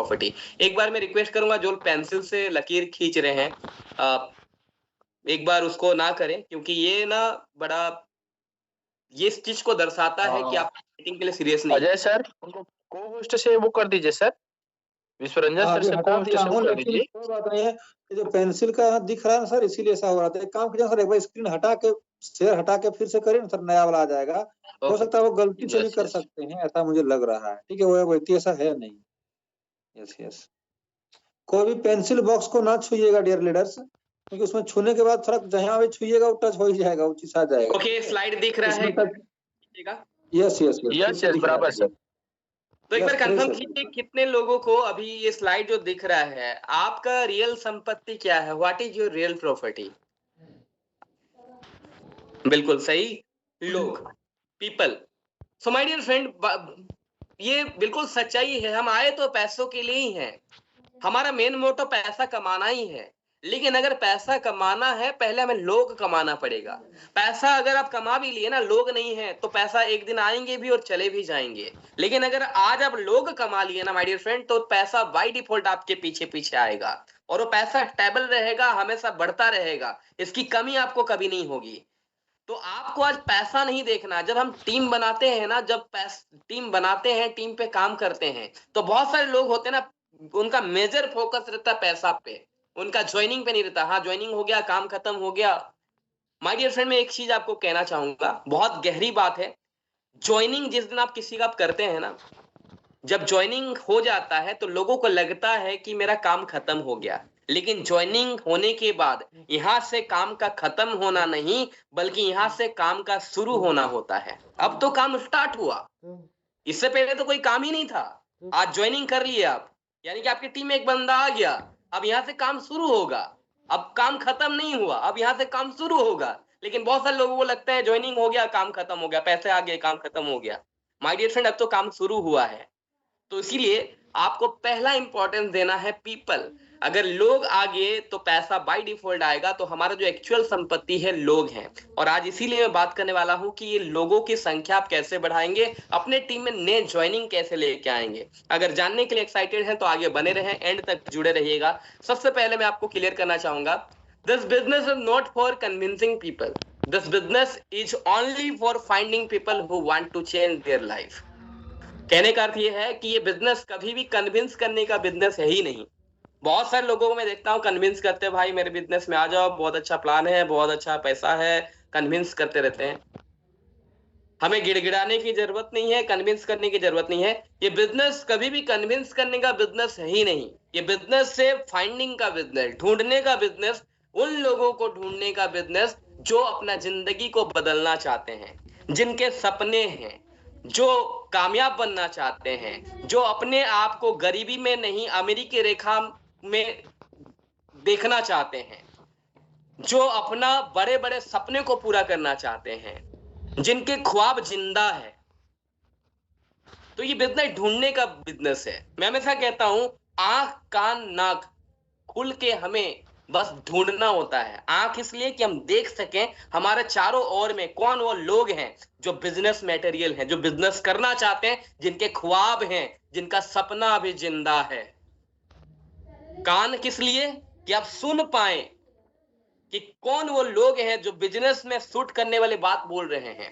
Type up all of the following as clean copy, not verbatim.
Property. एक बार मैं request करूंगा जो पेंसिल से लकीर खींच रहे हैं, एक बार उसको ना करें, क्योंकि ये ना बड़ा ये इस चीज को दर्शाता है कि आप मीटिंग के लिए सीरियस नहीं। अजय सर, उनको को होस्ट से वो कर दीजिए सर, विश्वरंजन सर से को होस्ट से वो कर दीजिए। कोई बात नहीं है, जो पेंसिल का दिख रहा है ना सर, इसीलिए ऐसा हो रहा था। एक काम कीजिए सर, एक बार स्क्रीन हटा के, शेयर हटा के फिर से करें ना सर, नया वाला आ जाएगा। हो सकता है वो गलती से भी कर सकते हैं, ऐसा मुझे लग रहा है। ठीक है, वो व्यक्ति ऐसा है नहीं। यस यस, कोई भी पेंसिल बॉक्स को ना छूइएगा डियर लीडर्स, क्योंकि उसमें छूने के बाद थोड़ा जहाँ भी छूइएगा वो टच हो ही जाएगा, वो चीज आ जाएगा। ओके, स्लाइड दिख रहा है? यस यस यस यस, बराबर सर। तो एक बार कंफर्म कीजिए कितने लोगों को अभी ये स्लाइड जो दिख रहा है, आपका रियल संपत्ति क्या है, what is your real property? बिल्कुल सही, लोग, people. So my dear friend, ये बिल्कुल सच्चाई है। हम आए तो पैसों के लिए ही हैं, हमारा मेन मोटो पैसा कमाना ही है। लेकिन अगर पैसा कमाना है, पहले हमें लोग कमाना पड़ेगा। पैसा अगर आप कमा भी लिए ना, लोग नहीं है तो पैसा एक दिन आएंगे भी और चले भी जाएंगे। लेकिन अगर आज आप लोग कमा लिए ना माय डियर फ्रेंड, तो पैसा बाय डिफॉल्ट आपके पीछे पीछे आएगा, और वो पैसा स्टेबल रहेगा, हमेशा बढ़ता रहेगा, इसकी कमी आपको कभी नहीं होगी। तो आपको आज पैसा नहीं देखना। जब हम टीम बनाते हैं ना, जब टीम बनाते हैं, टीम पे काम करते हैं, तो बहुत सारे लोग होते हैं ना, उनका मेजर फोकस रहता है पैसा पे, उनका ज्वाइनिंग पे नहीं रहता। हाँ, ज्वाइनिंग हो गया, काम खत्म हो गया। माय डियर फ्रेंड, मैं एक चीज आपको कहना चाहूंगा, बहुत गहरी बात है। ज्वाइनिंग जिस दिन आप किसी का आप करते हैं ना, जब ज्वाइनिंग हो जाता है तो लोगों को लगता है कि मेरा काम खत्म हो गया। लेकिन ज्वाइनिंग होने के बाद यहां से काम का खत्म होना नहीं, बल्कि यहां से काम का शुरू होना होता है। अब तो काम स्टार्ट हुआ, इससे पहले तो कोई काम ही नहीं था। आज ज्वाइनिंग कर लिए आप, यानी कि आपकी टीम में एक बंदा आ गया। अब यहां से काम शुरू होगा, अब काम खत्म नहीं हुआ, अब यहां से काम शुरू होगा। लेकिन बहुत सारे लोगों को लगता है ज्वाइनिंग हो गया, काम खत्म हो गया, पैसे आ गए, काम खत्म हो गया। माय डियर फ्रेंड, अब तो काम शुरू हुआ है। तो इसीलिए आपको पहला इंपॉर्टेंस देना है पीपल। अगर लोग आ गए तो पैसा बाय डिफॉल्ट आएगा। तो हमारा जो एक्चुअल संपत्ति है लोग हैं, और आज इसीलिए मैं बात करने वाला हूं कि ये लोगों की संख्या आप कैसे बढ़ाएंगे, अपने टीम में नए ज्वाइनिंग कैसे लेके आएंगे। अगर जानने के लिए एक्साइटेड हैं तो आगे बने रहें, एंड तक जुड़े रहिएगा। सबसे पहले मैं आपको क्लियर करना चाहूंगा, this business is not for convincing people, this business is only for finding people who want to change their life. कहने का अर्थ ये है कि ये बिजनेस कभी भी कन्विंस करने का बिजनेस है ही नहीं। बहुत सारे लोगों को मैं देखता हूँ कन्विंस करते हैं, भाई मेरे बिजनेस में आ जाओ, बहुत अच्छा प्लान है, बहुत अच्छा पैसा है, कन्विंस करते रहते हैं। हमें गिड़गिड़ाने की जरूरत नहीं है, कन्विंस करने की जरूरत नहीं है। ये बिजनेस कभी भी कन्विंस करने का बिजनेस है ही नहीं। ये बिजनेस से फाइंडिंग का बिजनेस, ढूंढने का बिजनेस, उन लोगों को ढूंढने का बिजनेस जो अपना जिंदगी को बदलना चाहते हैं, जिनके सपने हैं, जो कामयाब बनना चाहते हैं, जो अपने आप को गरीबी में नहीं अमीरी की रेखा में देखना चाहते हैं, जो अपना बड़े बड़े सपने को पूरा करना चाहते हैं, जिनके ख्वाब जिंदा है। तो ये बिजनेस ढूंढने का बिजनेस है। मैं हमेशा कहता हूं, आंख कान नाक खुल के हमें बस ढूंढना होता है। आंख इसलिए कि हम देख सकें हमारे चारों ओर में कौन वो लोग हैं जो बिजनेस मटेरियल हैं, जो बिजनेस करना चाहते हैं, जिनके ख्वाब हैं, जिनका सपना अभी जिंदा है। कान किस लिए? कि आप सुन पाए कि कौन वो लोग हैं जो बिजनेस में सूट करने वाली बात बोल रहे हैं,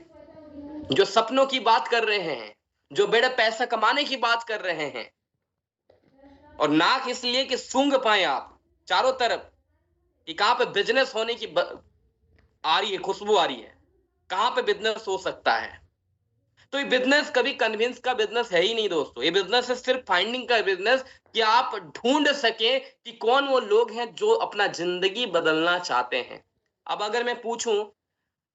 जो सपनों की बात कर रहे हैं, जो बड़ा पैसा कमाने की बात कर रहे हैं। और नाक इसलिए कि सूंघ पाए आप चारों तरफ कि कहां पे बिजनेस होने की आ रही है, खुशबू आ रही है, कहां पे बिजनेस हो सकता है। तो ये बिजनेस कभी कन्विंस का बिजनेस है ही नहीं दोस्तों। ये बिजनेस है सिर्फ फाइंडिंग का बिजनेस, कि आप ढूंढ सके कि कौन वो लोग हैं जो अपना जिंदगी बदलना चाहते हैं। अब अगर मैं पूछूं,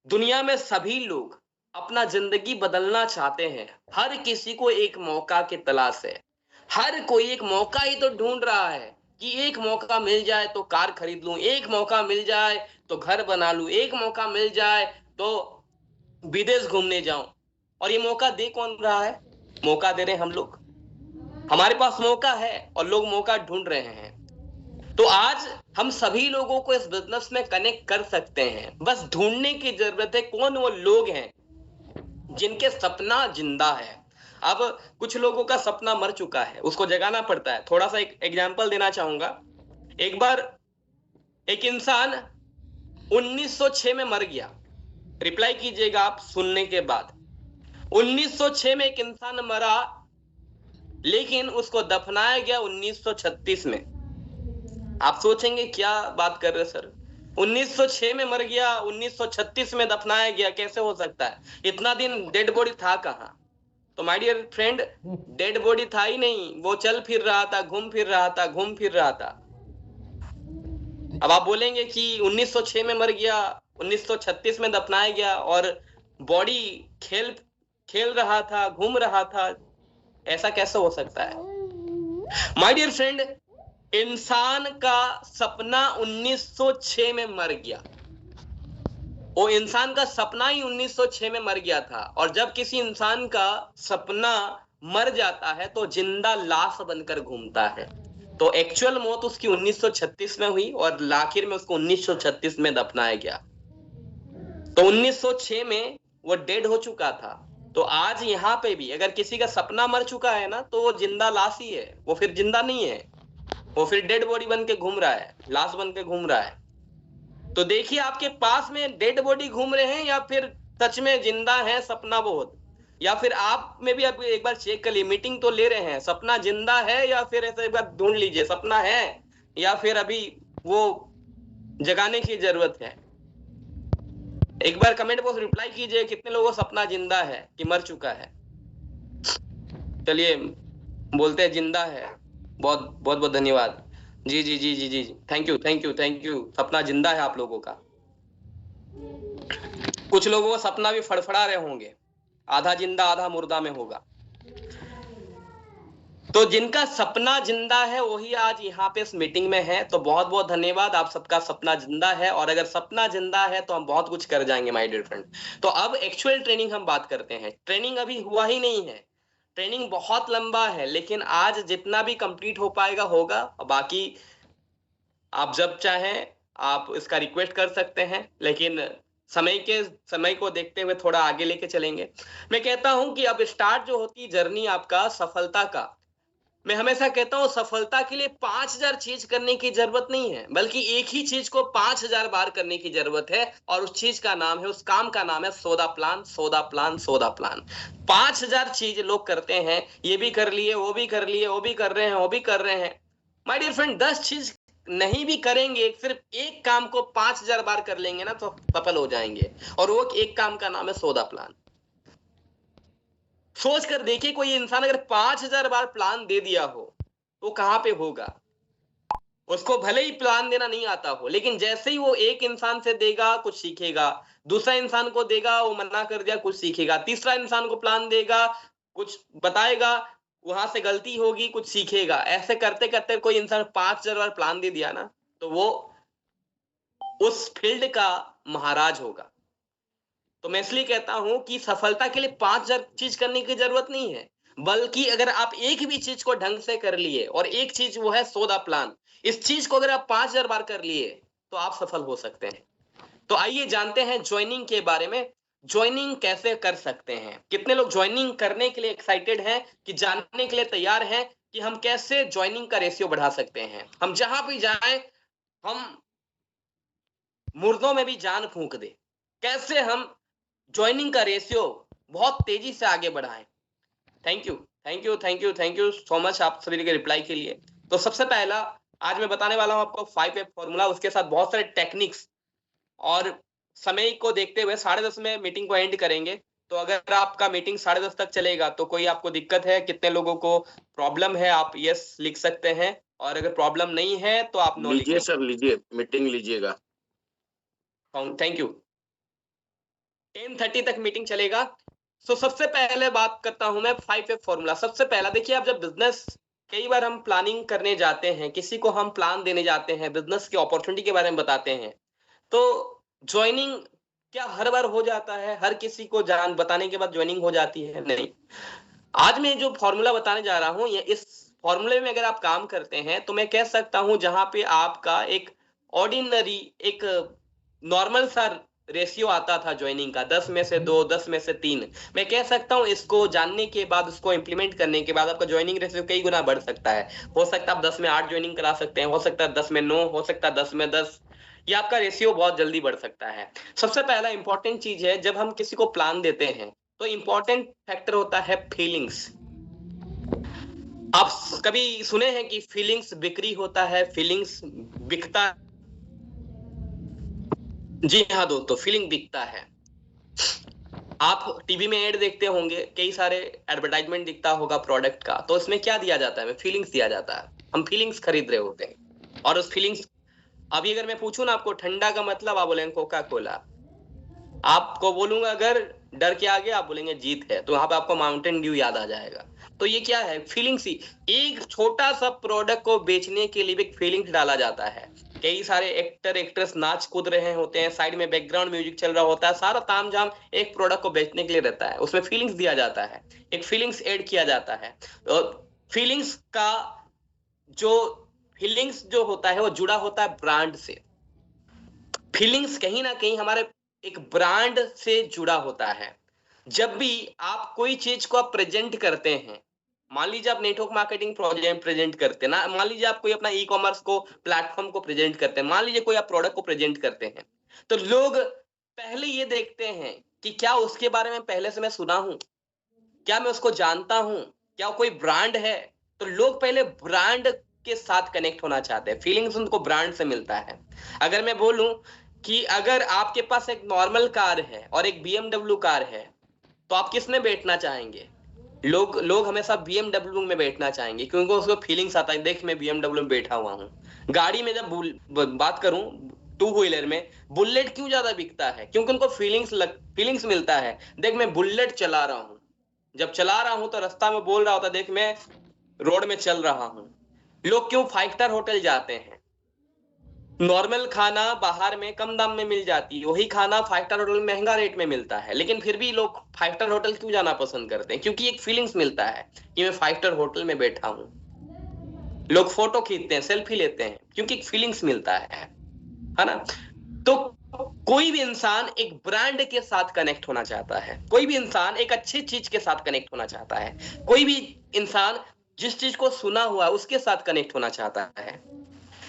दुनिया में सभी लोग अपना जिंदगी बदलना चाहते हैं, हर किसी को एक मौका की तलाश है। हर कोई एक मौका ही तो ढूंढ रहा है कि एक मौका मिल जाए तो कार खरीद लूं, एक मौका मिल जाए तो घर बना लूं, एक मौका मिल जाए तो विदेश घूमने जाऊं। और ये मौका दे कौन रहा है? मौका दे रहे हम लोग। हमारे पास मौका है और लोग मौका ढूंढ रहे हैं। तो आज हम सभी लोगों को इस बिजनेस में कनेक्ट कर सकते हैं। बस ढूंढने की जरूरत है कौन वो लोग हैं जिनके सपना जिंदा है। अब कुछ लोगों का सपना मर चुका है, उसको जगाना पड़ता है। थोड़ा सा एक एग्जांपल देना चाहूंगा। एक बार एक इंसान 1906 में मर गया। रिप्लाई कीजिएगा आप सुनने के बाद। 1906 में एक इंसान मरा, लेकिन उसको दफनाया गया 1936 में। आप सोचेंगे क्या बात कर रहे सर, 1906 में मर गया, 1936 में दफनाया गया, कैसे हो सकता है? इतना दिन डेड बॉडी था कहाँ? तो my dear friend, dead body था ही नहीं, वो चल फिर रहा था, घूम फिर रहा था, घूम फिर रहा था। अब आप बोलेंगे कि 1906 में मर गया, 1936 में दफनाया गया और बॉडी खेल रहा था, घूम रहा था, ऐसा कैसे हो सकता है? माय डियर फ्रेंड, इंसान का सपना 1906 में मर गया। वो इंसान का सपना ही 1906 में मर गया था। और जब किसी इंसान का सपना मर जाता है तो जिंदा लाश बनकर घूमता है। तो एक्चुअल मौत उसकी 1936 में हुई और आखिर में उसको 1936 में दफनाया गया। तो 1906 में वो डेड हो चुका था। तो आज यहाँ पे भी अगर किसी का सपना मर चुका है ना, तो वो जिंदा लाश ही है, वो फिर जिंदा नहीं है, वो फिर डेड बॉडी बन के घूम रहा है, लाश बन के घूम रहा है। तो देखिए आपके पास में डेड बॉडी घूम रहे हैं या फिर सच में जिंदा है सपना बहुत, या फिर आप में भी आप एक बार चेक कर लीजिए, मीटिंग तो ले रहे हैं, सपना जिंदा है या फिर ऐसे एक बार ढूंढ लीजिए सपना है या फिर अभी वो जगाने की जरूरत है। एक बार कमेंट बॉक्स रिप्लाई कीजिए कितने लोगों को सपना जिंदा है कि मर चुका है। चलिए बोलते हैं जिंदा है। बहुत बहुत बहुत धन्यवाद। जी जी जी जी जी thank you thank you thank you. सपना जिंदा है आप लोगों का। कुछ लोगों का सपना भी फड़फड़ा रहे होंगे, आधा जिंदा आधा मुर्दा में होगा। तो जिनका सपना जिंदा है वही आज यहाँ पे इस मीटिंग में है। तो बहुत बहुत धन्यवाद, आप सबका सपना जिंदा है। और अगर सपना जिंदा है तो हम बहुत कुछ कर जाएंगे माय डियर फ्रेंड। तो अब एक्चुअल ट्रेनिंग हम बात करते हैं। ट्रेनिंग अभी हुआ ही नहीं है, ट्रेनिंग बहुत लंबा है, लेकिन आज जितना भी कंप्लीट हो पाएगा होगा। बाकी आप जब चाहें आप इसका रिक्वेस्ट कर सकते हैं, लेकिन समय को देखते हुए थोड़ा आगे लेके चलेंगे। मैं कहता हूं कि अब स्टार्ट जो होती है जर्नी आपका सफलता का, मैं हमेशा कहता हूं सफलता के लिए 5000 चीज करने की जरूरत नहीं है, बल्कि एक ही चीज को 5000 बार करने की जरूरत है। और उस चीज का नाम है, उस काम का नाम है सौदा प्लान, सौदा प्लान, सौदा प्लान। 5000 चीज लोग करते हैं, ये भी कर लिए, वो भी कर लिए, वो भी कर रहे हैं, वो भी कर रहे हैं। माय डियर फ्रेंड, 10 चीज नहीं भी करेंगे, सिर्फ एक काम को 5000 बार कर लेंगे ना तो सफल हो जाएंगे। और वो एक काम का नाम है सौदा प्लान। सोच कर देखिए, कोई इंसान अगर 5000 बार प्लान दे दिया हो तो कहां पे होगा? उसको भले ही प्लान देना नहीं आता हो, लेकिन जैसे ही वो एक इंसान से देगा कुछ सीखेगा, दूसरा इंसान को देगा वो मना कर दिया कुछ सीखेगा, तीसरा इंसान को प्लान देगा कुछ बताएगा, वहां से गलती होगी कुछ सीखेगा। ऐसे करते करते कोई इंसान 5000 बार प्लान दे दिया ना तो वो उस फील्ड का महाराज होगा। तो मैं इसलिए कहता हूं कि सफलता के लिए 5000 चीज करने की जरूरत नहीं है, बल्कि अगर आप एक भी चीज को ढंग से कर लिए, और एक चीज वो है सौदा प्लान, इस चीज को अगर आप 5000 बार कर लिए तो आप सफल हो सकते हैं। तो आइए जानते हैं ज्वाइनिंग के बारे में। ज्वाइनिंग कैसे कर सकते हैं? कितने लोग ज्वाइनिंग करने के लिए एक्साइटेड हैं, कि जानने के लिए तैयार हैं कि हम कैसे ज्वाइनिंग का रेशियो बढ़ा सकते हैं? हम जहां भी जाएं हम मुर्दों में भी जान फूंक दे, कैसे हम ज्वाइनिंग का रेशियो बहुत तेजी से आगे बढ़ाएं। Thank you thank you thank you thank you so much आप सभी के रिप्लाई के लिए। तो सबसे पहला आज मैं बताने वाला हूं आपको 5F फॉर्मूला, उसके साथ बहुत सारे टेक्निक्स, और समय को देखते हुए 10:30 में मीटिंग को एंड करेंगे। तो अगर आपका मीटिंग 10:30 तक चलेगा तो कोई आपको दिक्कत है, कितने लोगों को प्रॉब्लम है, आप यस लिख सकते हैं, और अगर प्रॉब्लम नहीं है तो आप नो लीजिए लिखिए। सर, लीजिए, मीटिंग लीजिएगा। Thank you. 10:30 तक मीटिंग चलेगा। तो सबसे पहले बात करता हूं मैं 5F फॉर्मूला। सबसे पहला देखिए, आप जब बिजनेस, कई बार हम प्लानिंग करने जाते हैं, किसी को हम प्लान देने जाते हैं, बिजनेस की अपॉर्चुनिटी के बारे में बताते हैं, तो ज्वाइनिंग क्या हर बार हो जाता है? हर किसी को जान बताने के बाद ज्वाइनिंग हो जाती है? नहीं। आज मैं जो फॉर्मूला बताने जा रहा हूं, ये इस फॉर्मूले में अगर आप काम करते हैं तो मैं कह सकता हूं जहां पे आपका एक ऑर्डिनरी, एक नॉर्मल सा रेशियो आता था ज्वाइनिंग का, 10 में से 2, 10 में से 3, मैं कह सकता हूँ इसको जानने के बाद, उसको इम्प्लीमेंट करने के बाद आपका ज्वाइनिंग रेशियो कई गुना बढ़ सकता है। हो सकता है आप 10 में 8 ज्वाइनिंग करा सकते हैं, हो सकता है 10 में 9, हो सकता है 10 में 10, ये आपका रेशियो बहुत जल्दी बढ़ सकता है। सबसे पहला इंपॉर्टेंट चीज है, जब हम किसी को प्लान देते हैं तो इंपॉर्टेंट फैक्टर होता है फीलिंग्स। आप कभी सुने हैं कि फीलिंग्स बिक्री होता है, फीलिंग्स बिकता? जी हाँ दोस्तों, फीलिंग बिकता है। आप टीवी में एड देखते होंगे, कई सारे एडवर्टाइजमेंट दिखता होगा प्रोडक्ट का, तो उसमें क्या दिया जाता है? फीलिंग्स दिया जाता है, हम फीलिंग्स खरीद रहे होते हैं। और उस फीलिंग्स, अभी अगर मैं पूछूं ना आपको ठंडा का मतलब, आप बोलेंगे कोका कोला। आपको बोलूंगा अगर डर के आगे, आप बोलेंगे जीत है, तो वहां पे आपको माउंटेन ड्यू याद आ जाएगा। तो ये क्या है? फीलिंग्स ही। एक छोटा सा प्रोडक्ट को बेचने के लिए भी एक फीलिंग्स डाला जाता है। कई सारे एक्टर एक्ट्रेस नाच कूद रहे होते हैं, साइड में बैकग्राउंड म्यूजिक चल रहा होता है, सारा तामझाम एक प्रोडक्ट को बेचने के लिए रहता है, उसमें फीलिंग्स दिया जाता है, एक फीलिंग्स ऐड किया जाता है। और फीलिंग्स का जो फीलिंग्स जो होता है वो जुड़ा होता है ब्रांड से। फीलिंग्स कहीं ना कहीं हमारे एक ब्रांड से जुड़ा होता है। जब भी आप कोई चीज को आप प्रेजेंट करते हैं, मान लीजिए आप नेटवर्क मार्केटिंग प्रोजेक्ट प्रेजेंट करते हैं ना, मान लीजिए आप कोई अपना ई कॉमर्स को प्लेटफॉर्म को प्रेजेंट करते हैं, मान लीजिए कोई आप प्रोडक्ट को प्रेजेंट करते हैं, तो लोग पहले ये देखते हैं कि क्या उसके बारे में पहले से मैं सुना हूं, क्या मैं उसको जानता हूं, क्या कोई ब्रांड है। तो लोग पहले ब्रांड के साथ कनेक्ट होना चाहते हैं, फीलिंग्स उनको ब्रांड से मिलता है। अगर मैं बोलूं कि अगर आपके पास एक नॉर्मल कार है और एक BMW कार है, तो आप किस में बैठना चाहेंगे? लोग हमेशा BMW में बैठना चाहेंगे, क्योंकि उसको फीलिंग्स आता है, देख मैं BMW में बैठा हुआ हूँ। गाड़ी में जब बात करूं, टू व्हीलर में बुलेट क्यों ज्यादा बिकता है? क्योंकि उनको फीलिंग्स मिलता है, देख मैं बुलेट चला रहा हूँ, जब चला रहा हूं तो रास्ता में बोल रहा होता देख मैं रोड में चल रहा हूं। लोग क्यों 5 स्टार होटल जाते हैं? नॉर्मल खाना बाहर में कम दाम में मिल जाती है, वही खाना 5 स्टार होटल में महंगा रेट में मिलता है, लेकिन फिर भी लोग 5 स्टार होटल क्यों जाना पसंद करते हैं? क्योंकि एक फीलिंग्स मिलता है कि मैं 5 स्टार होटल में बैठा हूं। लोग फोटो खींचते हैं, सेल्फी लेते हैं, क्योंकि एक फीलिंग्स मिलता है ना? तो कोई भी इंसान एक ब्रांड के साथ कनेक्ट होना चाहता है, कोई भी इंसान एक अच्छी चीज के साथ कनेक्ट होना चाहता है, कोई भी इंसान जिस चीज को सुना हुआ उसके साथ कनेक्ट होना चाहता है।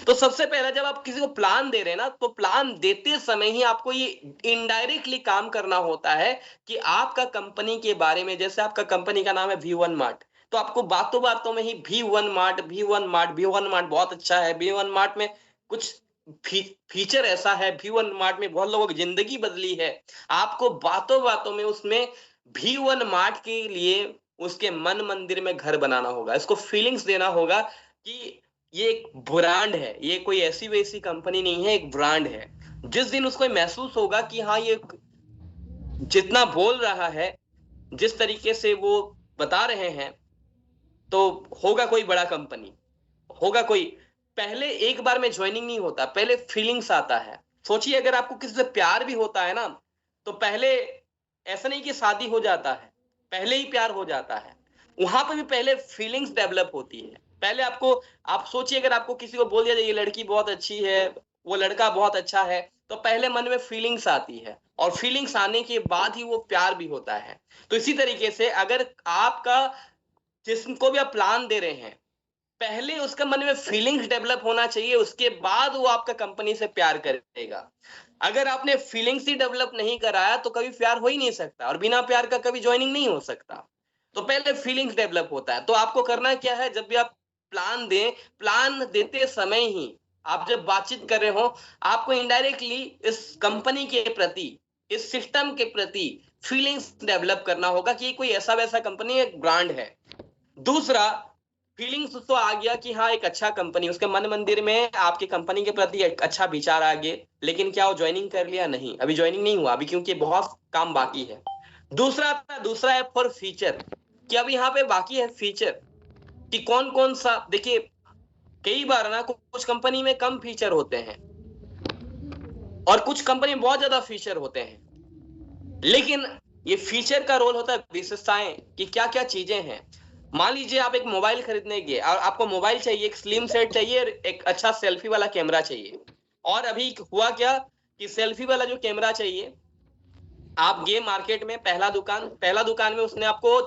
तो सबसे पहला जब आप किसी को प्लान दे रहे हैं ना, तो प्लान देते समय ही आपको ये इनडायरेक्टली काम करना होता है कि आपका कंपनी के बारे में, जैसे आपका कंपनी का नाम है V1 मार्ट, तो आपको बातों बातों में ही V1 mart V1 mart V1 mart बहुत अच्छा है, V1 मार्ट में कुछ फीचर ऐसा है, V1 मार्ट में बहुत लोगों की जिंदगी बदली है, आपको बातों बातों में उसमें V1 मार्ट के लिए उसके मन मंदिर में घर बनाना होगा, इसको फीलिंग्स देना होगा कि ये एक ब्रांड है, ये कोई ऐसी वैसी कंपनी नहीं है, एक ब्रांड है। जिस दिन उसको महसूस होगा कि हाँ ये जितना बोल रहा है, जिस तरीके से वो बता रहे हैं, तो होगा कोई बड़ा कंपनी, होगा कोई। पहले एक बार में ज्वाइनिंग नहीं होता, पहले फीलिंग्स आता है। सोचिए अगर आपको किसी से प्यार भी होता है ना, तो पहले ऐसा नहीं कि शादी हो जाता है, पहले ही प्यार हो जाता है, वहां पे भी पहले फीलिंग्स डेवलप होती है। पहले आपको, आप सोचिए अगर आपको किसी को बोल दिया जाए ये लड़की बहुत अच्छी है, वो लड़का बहुत अच्छा है, तो पहले मन में फीलिंग्स आती है, और फीलिंग्स आने के बाद ही वो प्यार भी होता है। तो इसी तरीके से अगर आपका, जिसको भी आप प्लान दे रहे हैं, पहले उसका मन में फीलिंग्स डेवलप होना चाहिए, उसके बाद वो आपका कंपनी से प्यार करेगा। अगर आपने फीलिंग्स ही डेवलप नहीं कराया तो कभी प्यार हो ही नहीं सकता, और बिना प्यार का कभी ज्वाइनिंग नहीं हो सकता। तो पहले फीलिंग्स डेवलप होता है। तो आपको करना क्या है, जब भी आप प्लान दें, प्लान देते समय ही आप जब बातचीत कर रहे हो, आपको इनडायरेक्टली इस कंपनी के प्रति, इस सिस्टम के प्रति फीलिंग्स डेवलप करना होगा कि कोई ऐसा वैसा कंपनी, एक ब्रांड है। दूसरा, फीलिंग्स तो आ गया कि हाँ एक अच्छा कंपनी, उसके मन मंदिर में आपकी कंपनी के प्रति एक अच्छा विचार आ गए, लेकिन क्या वो ज्वाइनिंग कर लिया? नहीं, अभी ज्वाइनिंग नहीं हुआ, अभी क्योंकि बहुत काम बाकी है। दूसरा है फॉर फीचर, कि अब यहाँ पे बाकी है फीचर कि कौन कौन सा। देखिए कई बार ना कुछ कंपनी में कम फीचर होते हैं और कुछ कंपनी में बहुत ज्यादा फीचर होते हैं, लेकिन ये फीचर का रोल होता है विशेषताएं कि क्या क्या चीजें हैं। मान लीजिए आप एक मोबाइल खरीदने गए और आपको मोबाइल चाहिए, एक स्लिम सेट चाहिए, एक अच्छा सेल्फी वाला कैमरा चाहिए, और अभी हुआ क्या कि सेल्फी वाला जो कैमरा चाहिए, आप गए मार्केट में, पहला दुकान में उसने आपको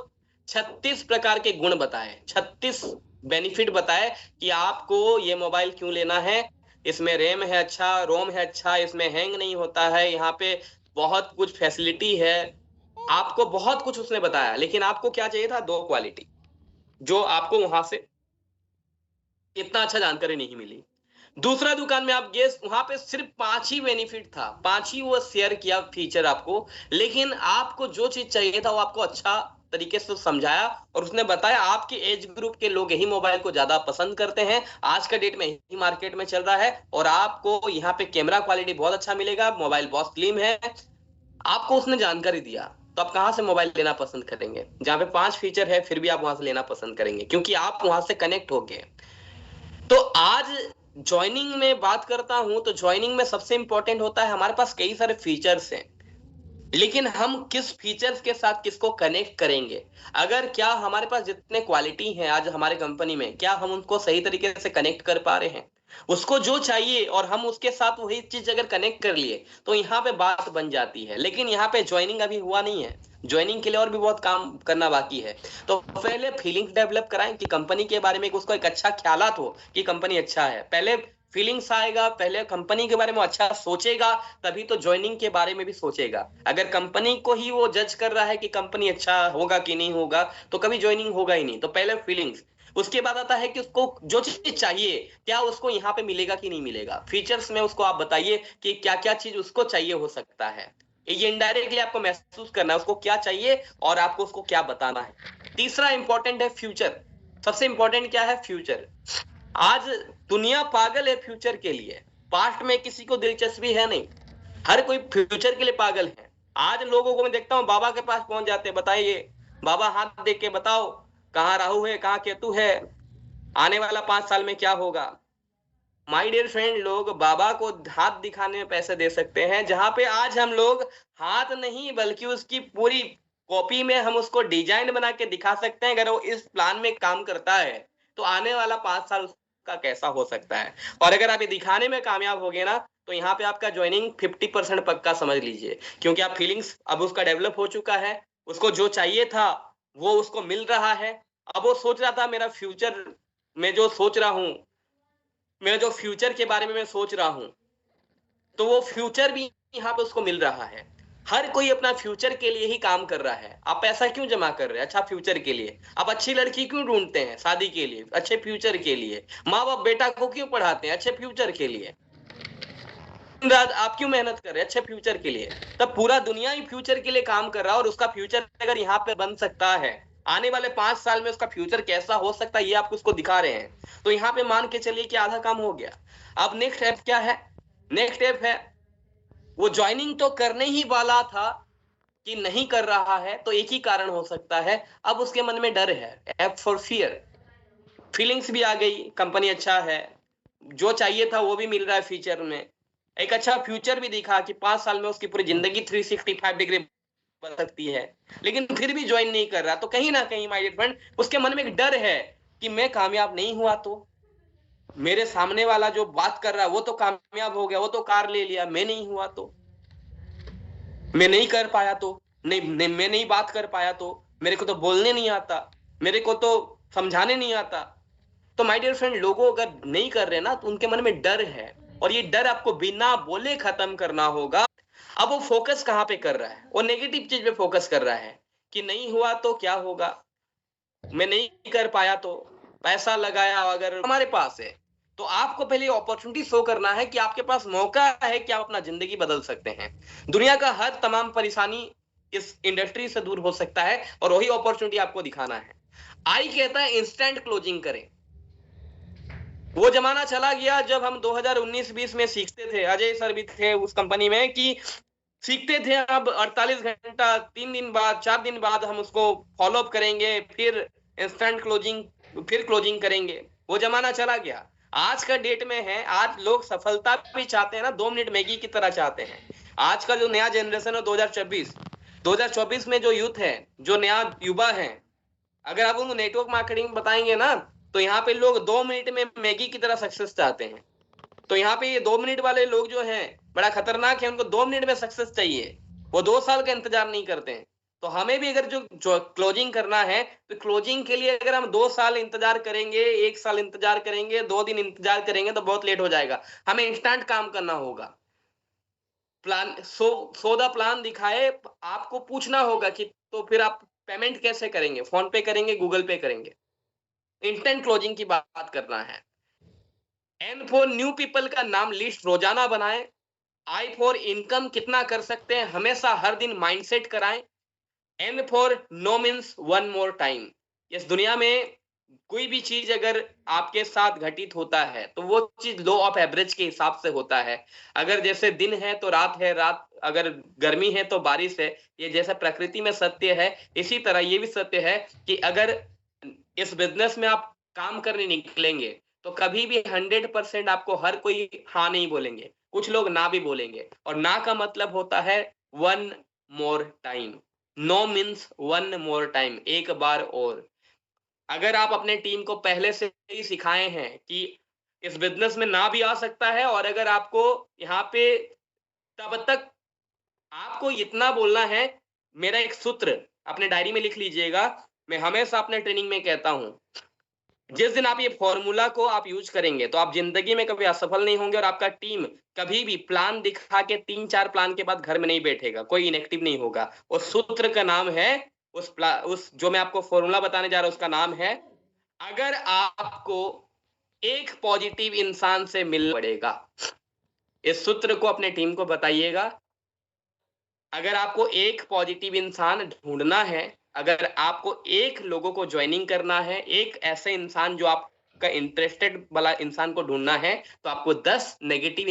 36 प्रकार के गुण बताए, 36 बेनिफिट बताए कि आपको ये मोबाइल क्यों लेना है। इसमें रैम है अच्छा, रोम है अच्छा, इसमें हैंग नहीं होता है, यहाँ पे बहुत कुछ फैसिलिटी है, आपको बहुत कुछ उसने बताया। लेकिन आपको क्या चाहिए था? 2 क्वालिटी, जो आपको वहां से इतना अच्छा जानकारी नहीं मिली। दूसरा दुकान में आप गए, वहां पे सिर्फ 5 ही बेनिफिट था, 5 ही वो शेयर किया फीचर आपको, लेकिन आपको जो चीज चाहिए था वो आपको अच्छा तरीके से समझाया और उसने बताया आपके एज ग्रुप के लोग यही मोबाइल को ज्यादा पसंद करते हैं, आज का डेट में यही मार्केट में चल रहा है, और आपको यहाँ पे कैमरा क्वालिटी बहुत अच्छा मिलेगा, मोबाइल बहुत स्लिम है, आपको उसने जानकारी दिया। तो आप कहाँ से मोबाइल लेना पसंद करेंगे? जहाँ पे 5 फीचर है फिर भी आप वहां से लेना पसंद करेंगे, क्योंकि आप वहां से कनेक्ट हो गए। तो आज ज्वाइनिंग में बात करता हूं, तो ज्वाइनिंग में सबसे इंपॉर्टेंट होता है, हमारे पास कई सारे फीचर्स हैं, लेकिन हम किस फीचर्स के साथ किसको कनेक्ट करेंगे। अगर क्या हमारे पास जितने क्वालिटी हैं आज हमारे कंपनी में, क्या हम उनको सही तरीके से कनेक्ट कर पा रहे हैं, उसको जो चाहिए, और हम उसके साथ वही चीज अगर कनेक्ट कर लिए तो यहाँ पे बात बन जाती है। लेकिन यहाँ पे ज्वाइनिंग अभी हुआ नहीं है, ज्वाइनिंग के लिए और भी बहुत काम करना बाकी है। तो पहले फीलिंग्स डेवलप कराएं कि कंपनी के बारे में उसको एक अच्छा ख्यालात हो कि कंपनी अच्छा है, पहले फीलिंग्स आएगा, पहले कंपनी के बारे में अच्छा सोचेगा, तभी तो ज्वाइनिंग के बारे में भी सोचेगा। अगर कंपनी को ही वो जज कर रहा है कि कंपनी अच्छा होगा कि नहीं होगा, तो कभी ज्वाइनिंग होगा ही नहीं। तो पहले फीलिंग्स, उसके बाद आता है कि उसको जो चीज चाहिए क्या उसको यहाँ पे मिलेगा कि नहीं मिलेगा। फीचर्स में उसको आप बताइए कि क्या क्या चीज उसको चाहिए हो सकता है, ये इनडायरेक्टली आपको महसूस करना है उसको क्या चाहिए और आपको उसको क्या बताना है। तीसरा इंपॉर्टेंट है फ्यूचर। सबसे इंपॉर्टेंट क्या है? फ्यूचर। आज दुनिया पागल है फ्यूचर के लिए, पास्ट में किसी को दिलचस्पी है नहीं, हर कोई फ्यूचर के लिए पागल है। आज लोगों को मैं देखता हूँ बाबा के पास पहुंच जाते हैं, बताइए बाबा हाथ देख के बताओ कहाँ राहु है, कहाँ केतु है, आने वाला 5 साल में क्या होगा। माय डियर फ्रेंड, लोग बाबा को हाथ दिखाने में पैसे दे सकते हैं, जहां पे आज हम लोग हाथ नहीं बल्कि उसकी पूरी कॉपी में हम उसको डिजाइन बना के दिखा सकते हैं। अगर वो इस प्लान में काम करता है तो आने वाला 5 साल उसका कैसा हो सकता है। और अगर आप ये दिखाने में कामयाब हो गए ना, तो यहाँ पे आपका ज्वाइनिंग 50% पक्का समझ लीजिए, क्योंकि आप फीलिंग्स अब उसका डेवलप हो चुका है, उसको जो चाहिए था वो उसको मिल रहा है। अब वो सोच रहा था मेरा फ्यूचर में जो सोच रहा हूं, मैं जो फ्यूचर के बारे में मैं सोच रहा हूं, तो वो फ्यूचर भी यहाँ पे उसको मिल रहा है। हर कोई अपना फ्यूचर के लिए ही काम कर रहा है। आप पैसा क्यों जमा कर रहे हैं? अच्छा फ्यूचर के लिए। आप अच्छी लड़की क्यों ढूंढते हैं? शादी के लिए, अच्छे फ्यूचर के लिए। माँ बाप बेटा को क्यों पढ़ाते हैं? अच्छे फ्यूचर के लिए। रात आप क्यों मेहनत कर रहे हैं? अच्छे फ्यूचर के लिए। तब पूरा दुनिया ही फ्यूचर के लिए काम कर रहा है, और उसका फ्यूचर अगर यहाँ पे बन सकता है, आने वाले 5 साल में उसका फ्यूचर कैसा हो सकता है ये आप उसको दिखा रहे हैं, तो यहाँ पे मान के चलिए कि आधा काम हो गया। अब नेक्स्ट स्टेप क्या है? नेक्स्ट स्टेप है वो ज्वाइनिंग तो करने ही वाला था कि नहीं कर रहा है, तो एक ही कारण हो सकता है, अब उसके मन में डर है, एफ फॉर फियर। फीलिंग्स भी आ गई, कंपनी अच्छा है, जो चाहिए था वो भी मिल रहा है फ्यूचर में, एक अच्छा फ्यूचर भी दिखा कि 5 साल में उसकी पूरी जिंदगी 365 डिग्री बन सकती है, लेकिन फिर भी ज्वाइन नहीं कर रहा। तो कहीं ना कहीं माय डियर फ्रेंड उसके मन में एक डर है कि मैं कामयाब नहीं हुआ तो, मेरे सामने वाला जो बात कर रहा है वो तो कामयाब हो गया, वो तो कार ले लिया, मैं नहीं हुआ तो, मैं नहीं कर पाया तो, मैं नहीं बात कर पाया तो, मेरे को तो बोलने नहीं आता, मेरे को तो समझाने नहीं आता। तो माय डियर फ्रेंड, लोगों अगर नहीं कर रहे ना तो उनके मन में डर है, और ये डर आपको बिना बोले खत्म करना होगा। अब वो फोकस कहाँ पे कर रहा है? वो नेगेटिव चीज पे फोकस कर रहा है कि नहीं हुआ तो क्या होगा, मैं नहीं कर पाया तो, पैसा लगाया अगर हमारे पास है, तो आपको पहले अपॉर्चुनिटी शो करना है कि आपके पास मौका है कि आप अपना जिंदगी बदल सकते हैं। दुनिया का हर तमाम परेशानी इस इंडस्ट्री से दूर हो सकता है, और वही अपॉर्चुनिटी आपको दिखाना है। आई कहता है इंस्टेंट क्लोजिंग करें। वो जमाना चला गया जब हम 2019-20 में सीखते थे, अजय सर भी थे उस कंपनी में, कि सीखते थे अब 48 घंटा 3 दिन बाद 4 दिन बाद हम उसको फॉलो अप करेंगे, फिर इंस्टेंट क्लोजिंग, फिर क्लोजिंग करेंगे। वो जमाना चला गया, आज का डेट में है। आज लोग सफलता भी चाहते हैं ना, 2 मिनट मैगी की तरह चाहते हैं। आज का जो नया जनरेशन है 2024 में जो यूथ है, जो नया युवा है, अगर आप उनको नेटवर्क मार्केटिंग बताएंगे ना, तो यहाँ पे लोग 2 मिनट में मैगी की तरह सक्सेस चाहते हैं। तो यहाँ पे ये 2 मिनट वाले लोग जो हैं बड़ा खतरनाक है, उनको 2 मिनट में सक्सेस चाहिए, वो 2 साल का इंतजार नहीं करते हैं। तो हमें भी अगर जो क्लोजिंग करना है, तो क्लोजिंग के लिए अगर हम 2 साल इंतजार करेंगे, 1 साल इंतजार करेंगे, 2 दिन इंतजार करेंगे, तो बहुत लेट हो जाएगा। हमें इंस्टेंट काम करना होगा। प्लान सौदा प्लान दिखाए, आपको पूछना होगा कि तो फिर आप पेमेंट कैसे करेंगे? फोन पे करेंगे, गूगल पे करेंगे? इंस्टेंट क्लोजिंग की बात करना है। एन फॉर न्यू पीपल का नाम लिस्ट रोजाना बनाएं। आई फॉर इनकम कितना कर सकते हैं, हमेशा हर दिन माइंडसेट कराएं। N for no means one more time. इस दुनिया में कोई भी चीज अगर आपके साथ घटित होता है, तो वो चीज लॉ ऑफ एवरेज के हिसाब से होता है। अगर जैसे दिन है तो रात है, रात अगर गर्मी है तो बारिश है, ये जैसा प्रकृति में सत्य है, इसी तरह ये भी सत्य है कि अगर इस बिजनेस में आप काम करने निकलेंगे, तो कभी भी 100% आपको हर कोई हाँ नहीं बोलेंगे, कुछ लोग ना भी बोलेंगे, और ना का मतलब होता है one more time. No means one more time, एक बार और। अगर आप अपने टीम को पहले से ही सिखाए हैं कि इस बिजनेस में ना भी आ सकता है, और अगर आपको यहाँ पे तब तक आपको इतना बोलना है, मेरा एक सूत्र अपने डायरी में लिख लीजिएगा, मैं हमेशा अपने ट्रेनिंग में कहता हूं, जिस दिन आप ये फॉर्मूला को आप यूज करेंगे, तो आप जिंदगी में कभी असफल नहीं होंगे, और आपका टीम कभी भी प्लान दिखा के 3-4 प्लान के बाद घर में नहीं बैठेगा, कोई इनएक्टिव नहीं होगा। उस सूत्र का नाम है, उस जो मैं आपको फॉर्मूला बताने जा रहा हूं, उसका नाम है, अगर आपको एक पॉजिटिव इंसान से मिलना पड़ेगा। इस सूत्र को अपने टीम को बताइएगा। अगर आपको एक पॉजिटिव इंसान ढूंढना है, अगर आपको एक लोगों को ज्वाइनिंग करना है, एक ऐसे इंसान जो आपका इंटरेस्टेड वाला इंसान को ढूंढना है, तो आपको 10 नेगेटिव